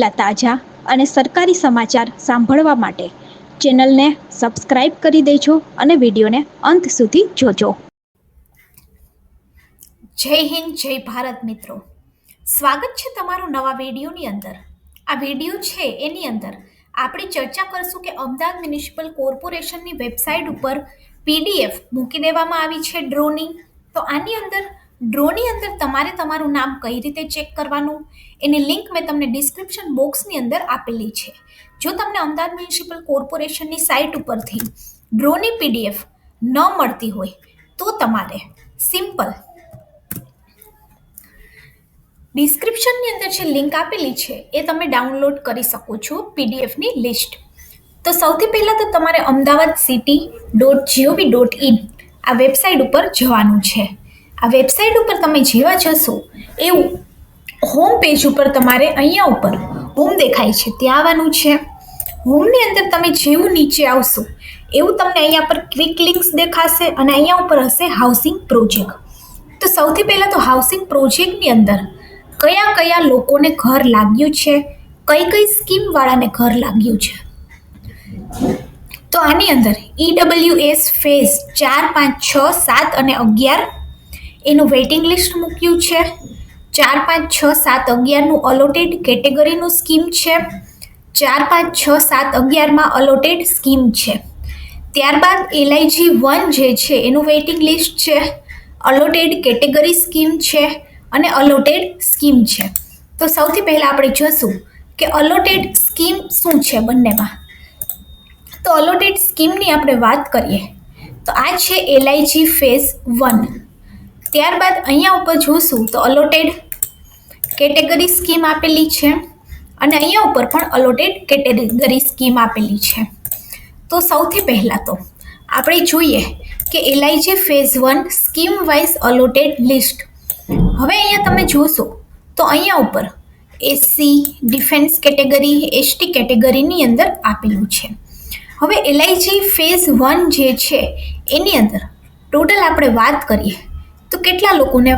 તાજા અને સરકારી સમાચાર સાંભળવા માટે ચેનલને સબસ્ક્રાઇબ કરી દેજો અને વિડીયોને અંત સુધી જોજો. જય હિન્દ, જય ભારત મિત્રો. સ્વાગત છે તમારું નવા વિડીયોની અંદર. આ વિડીયો છે એની અંદર આપણે ચર્ચા કરશું કે અમદાવાદ મ્યુનિસિપલ કોર્પોરેશનની વેબસાઇટ ઉપર PDF મૂકી દેવામાં આવી છે ડ્રોની. તો આની અંદર ડ્રોની અંદર તમારે તમારું નામ કઈ રીતે ચેક કરવાનું એની લિંક મેં તમને ડિસ્ક્રિપ્શન બોક્સની અંદર આપેલી છે. જો તમને અમદાવાદ મ્યુનિસિપલ કોર્પોરેશનની સાઇટ ઉપરથી ડ્રોની PDF ન મળતી હોય તો તમારે સિમ્પલ ડિસ્ક્રિપ્શનની અંદર જે લિંક આપેલી છે એ તમે ડાઉનલોડ કરી શકો છો PDFની લિસ્ટ. તો સૌથી પહેલાં તો તમારે ahmedabadcity.gov.in આ વેબસાઇટ ઉપર જવાનું છે. આ વેબસાઇટ ઉપર તમે જેવા જશો એવું હોમ પેજ ઉપર તમારે અહીંયા ઉપર હોમ દેખાય છે ત્યાં આવવાનું છે. હોમની અંદર તમે જેવું નીચે આવશો એવું તમને અહીંયા પર ક્વિક લિંક્સ દેખાશે અને અહીંયા ઉપર હશે હાઉસિંગ પ્રોજેક્ટ. તો સૌથી પહેલાં તો હાઉસિંગ પ્રોજેક્ટની અંદર કયા કયા લોકોને ઘર લાગ્યું છે, કઈ કઈ સ્કીમવાળાને ઘર લાગ્યું છે. તો આની અંદર EWS ફેઝ 4, 5, 6, 7 અને 11 એનું વેઇટિંગ લિસ્ટ મૂક્યું છે. 4, 5, 6, 7, 11નું અલોટેડ કેટેગરીનું સ્કીમ છે. 4, 5, 6, 7, 11માં અલોટેડ સ્કીમ છે. ત્યારબાદ LIG 1 જે છે એનું વેઇટિંગ લિસ્ટ છે, અલોટેડ કેટેગરી સ્કીમ છે અને અલોટેડ સ્કીમ છે. તો સૌથી પહેલાં આપણે જોશું કે અલોટેડ સ્કીમ શું છે બંનેમાં. તો અલોટેડ સ્કીમની આપણે વાત કરીએ તો આ છે LIG ફેઝ 1. ત્યારબાદ અહીંયા ઉપર જોશું તો અલોટેડ કેટેગરી સ્કીમ આપેલી છે અને અહીંયા ઉપર પણ અલોટેડ કેટેગરી સ્કીમ આપેલી છે. તો સૌથી પહેલાં તો આપણે જોઈએ કે LIG phase 1 scheme wise allotted list. હવે અહીંયા તમે જોશો તો અહીંયા ઉપર SC, ડિફેન્સ કેટેગરી, ST કેટેગરીની અંદર આપેલું છે. હવે LIG ફેઝ 1 જે છે એની અંદર ટોટલ આપણે વાત કરીએ તો કેટલા લોકોને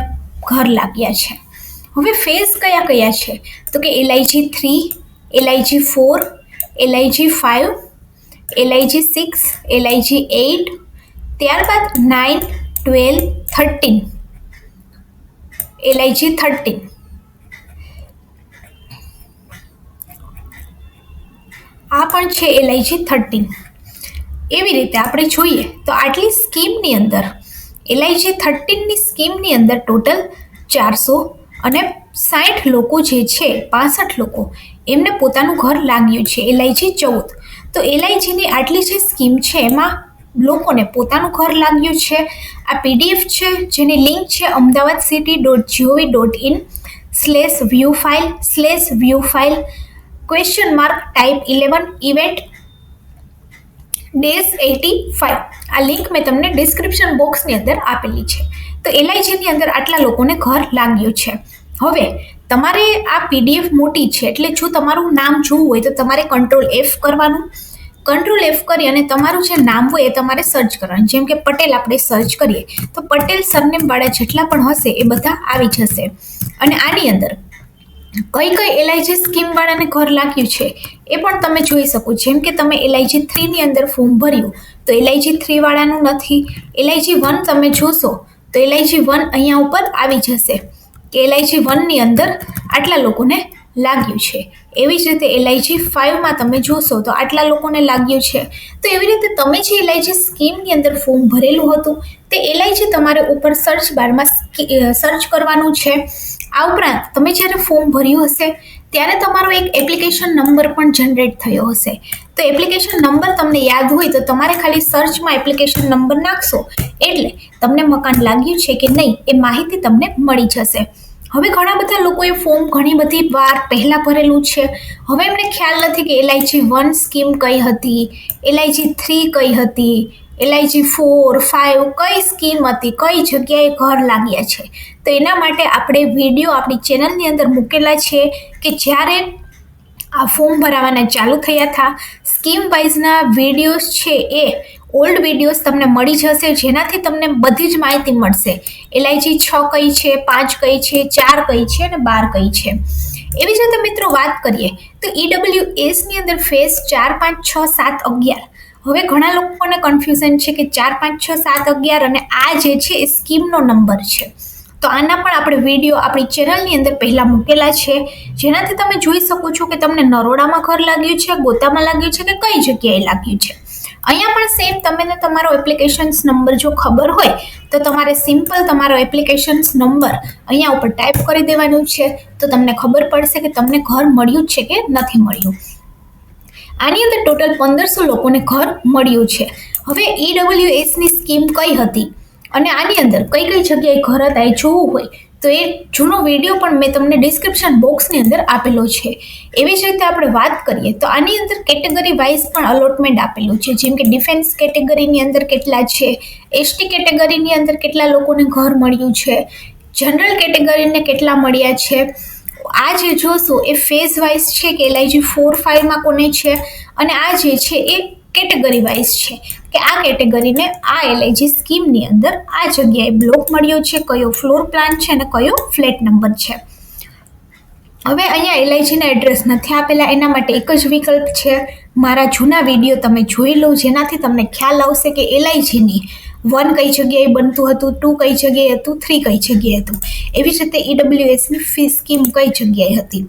ઘર લાગ્યા છે. હવે ફેઝ કયા કયા છે તો કે LIG 3, LIG 4, LIG 5, LIG 6, LIG 8, ત્યારબાદ 9, 12, 13, LIG 13. આ પણ છે LIG 13. એવી રીતે આપણે જોઈએ તો આટલી સ્કીમની અંદર LIG 13ની સ્કીમની અંદર ટોટલ 460 લોકો જે છે, 65 લોકો એમને પોતાનું ઘર લાગ્યું છે. LIG 14. તો LIGની આટલી જે સ્કીમ છે એમાં લોકોને પોતાનું ઘર લાગ્યું છે. આ PDF છે જેની લિંક છે ahmedabadcity.gov.in/view file ?type 11 event -85. આ લિંક મેં તમને ડિસ્ક્રિપ્શન બોક્સની અંદર આપેલી છે. તો LIGની અંદર આટલા લોકોને ઘર લાગ્યું છે. હવે તમારે આ PDF મોટી છે એટલે જો તમારું નામ જોવું હોય તો તમારે Ctrl+F કરવાનું. Ctrl+F કરી અને તમારું જે નામ હોય એ તમારે સર્ચ કરવાનું. જેમ કે પટેલ આપણે સર્ચ કરીએ તો પટેલ સરનેમવાળા જેટલા પણ હશે એ બધા આવી જશે. અને આની અંદર કઈ કઈ LIG સ્કીમવાળાને ઘર લાગ્યું છે એ પણ તમે જોઈ શકો. જેમ કે તમે LIG 3ની અંદર ફોર્મ ભર્યું તો LIG 3 વાળાનું નથી. LIG 1 તમે જોશો તો LIG 1 અહીંયા ઉપર આવી જશે કે LIG 1ની અંદર આટલા લોકોને લાગ્યું છે. એવી જ રીતે LIG 5માં તમે જોશો તો આટલા લોકોને લાગ્યું છે. તો એવી રીતે તમે જે LIG સ્કીમની અંદર ફોર્મ ભરેલું હતું તે LIG તમારે ઉપર સર્ચ બારમાં સર્ચ કરવાનું છે. આ ઉપરાંત તમે જ્યારે ફોર્મ ભર્યું હશે ત્યારે તમારો એક એપ્લિકેશન નંબર પણ જનરેટ થયો હશે. તો એપ્લિકેશન નંબર તમને યાદ હોય તો તમારે ખાલી સર્ચમાં એપ્લિકેશન નંબર નાખશો એટલે તમને મકાન લાગ્યું છે કે નહીં એ માહિતી તમને મળી જશે. હવે ઘણા બધા લોકોએ ફોર્મ ઘણી બધી વાર પહેલાં ભરેલું છે. હવે એમને ખ્યાલ નથી કે LIG 1 સ્કીમ કઈ હતી, LIG 3 કઈ હતી, LIG 4, 5 કઈ સ્કીમ હતી, કઈ જગ્યાએ ઘર લાગ્યા છે. તો એના માટે આપણે વિડીયો આપણી ચેનલની અંદર મૂકેલા છે કે જ્યારે આ ફોર્મ ભરાવાના ચાલુ થયા હતા સ્કીમ વાઇઝના વિડીયોઝ છે એ ઓલ્ડ વિડીયોઝ તમને મળી જશે, જેનાથી તમને બધી જ માહિતી મળશે. LIG 6 કઈ છે, 5 કઈ છે, 4 કઈ છે અને 12 કઈ છે. એવી જ રીતે મિત્રો વાત કરીએ તો EWSની અંદર ફેઝ 4, 5, 6, 7, 11. હવે ઘણા લોકોને કન્ફ્યુઝન છે કે 4, 5, 6, 7, 11 અને આ જે છે એ સ્કીમનો નંબર છે. તો આના પણ આપણે વિડીયો આપણી ચેનલની અંદર પહેલાં મૂકેલા છે, જેનાથી તમે જોઈ શકો છો કે તમને નરોડામાં ઘર લાગ્યું છે, ગોતામાં લાગ્યું છે કે કઈ જગ્યાએ લાગ્યું છે. અહીંયા પણ સેમ તમને તમારો એપ્લિકેશન્સ નંબર જો ખબર હોય તો તમારે સિમ્પલ તમારો એપ્લિકેશન્સ નંબર અહીંયા ઉપર ટાઈપ કરી દેવાનું છે, તો તમને ખબર પડશે કે તમને ઘર મળ્યું છે કે નથી મળ્યું. આની અંદર ટોટલ 1500 લોકોને ઘર મળ્યું છે. હવે EWSની સ્કીમ કઈ હતી અને આની અંદર કઈ કઈ જગ્યાએ ઘર હતા એ જોવું હોય તો એ જૂનો વિડીયો પણ મેં તમને ડિસ્ક્રિપ્શન બોક્સની અંદર આપેલો છે. એવી જ રીતે આપણે વાત કરીએ તો આની અંદર કેટેગરી વાઇઝ પણ અલોટમેન્ટ આપેલું છે, જેમ કે ડિફેન્સ કેટેગરીની અંદર કેટલા છે, ST કેટેગરીની અંદર કેટલા લોકોને ઘર મળ્યું છે, જનરલ કેટેગરીને કેટલા મળ્યા છે. આ જે જોશો એ ફેઝ વાઇઝ છે કે LIG 4, 5માં કોને છે, અને આ જે છે એ કેટેગરી વાઇઝ છે કે આ કેટેગરીને આ LIG સ્કીમની અંદર આ જગ્યાએ બ્લોક મળ્યો છે, કયો ફ્લોર પ્લાન છે અને કયો ફ્લેટ નંબર છે. હવે અહીંયા LIGના એડ્રેસ નથી આપેલા, એના માટે એક જ વિકલ્પ છે, મારા જૂના વિડીયો તમે જોઈ લો, જેનાથી તમને ખ્યાલ આવશે કે LIGની 1 કઈ જગ્યાએ બનતું હતું, 2 કઈ જગ્યાએ હતું, 3 કઈ જગ્યાએ હતું. એવી જ રીતે EWSની ફી સ્કીમ કઈ જગ્યાએ હતી.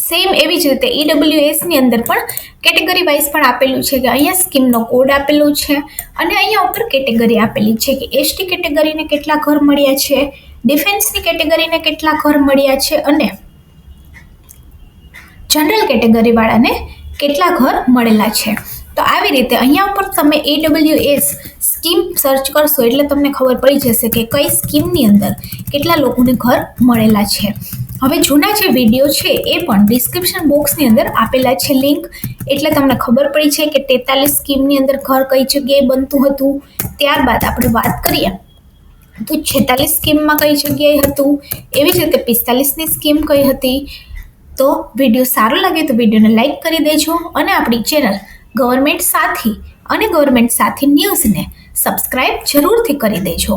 સેમ એવી જ રીતે EWSની અંદર પણ કેટેગરી વાઇઝ પણ આપેલું છે કે અહીંયા સ્કીમનો કોડ આપેલો છે અને અહીંયા ઉપર કેટેગરી આપેલી છે કે ST કેટેગરીને કેટલા ઘર મળ્યા છે, ડિફેન્સની કેટેગરીને કેટલા ઘર મળ્યા છે અને જનરલ કેટેગરીવાળાને કેટલા ઘર મળેલા છે. તો આવી રીતે અહીંયા ઉપર તમે EWS સ્કીમ સર્ચ કરશો એટલે તમને ખબર પડી જશે કે કઈ સ્કીમની અંદર કેટલા લોકોને ઘર મળેલા છે. હવે જૂના જે વિડીયો છે એ પણ ડિસ્ક્રિપ્શન બોક્સની અંદર આપેલા છે લિંક, એટલે તમને ખબર પડી છે કે 43 સ્કીમની અંદર ઘર કઈ જગ્યાએ બનતું હતું. ત્યારબાદ આપણે વાત કરીએ તો 46 સ્કીમમાં કઈ જગ્યાએ હતું, એવી જ રીતે 45ની સ્કીમ કઈ હતી. તો વિડીયો સારો લાગે તો વિડીયોને લાઈક કરી દેજો અને આપણી ચેનલ ગવર્મેન્ટ સાથી અને ગવર્મેન્ટ સાથી ન્યૂઝને સબસ્ક્રાઈબ જરૂરથી કરી દેજો.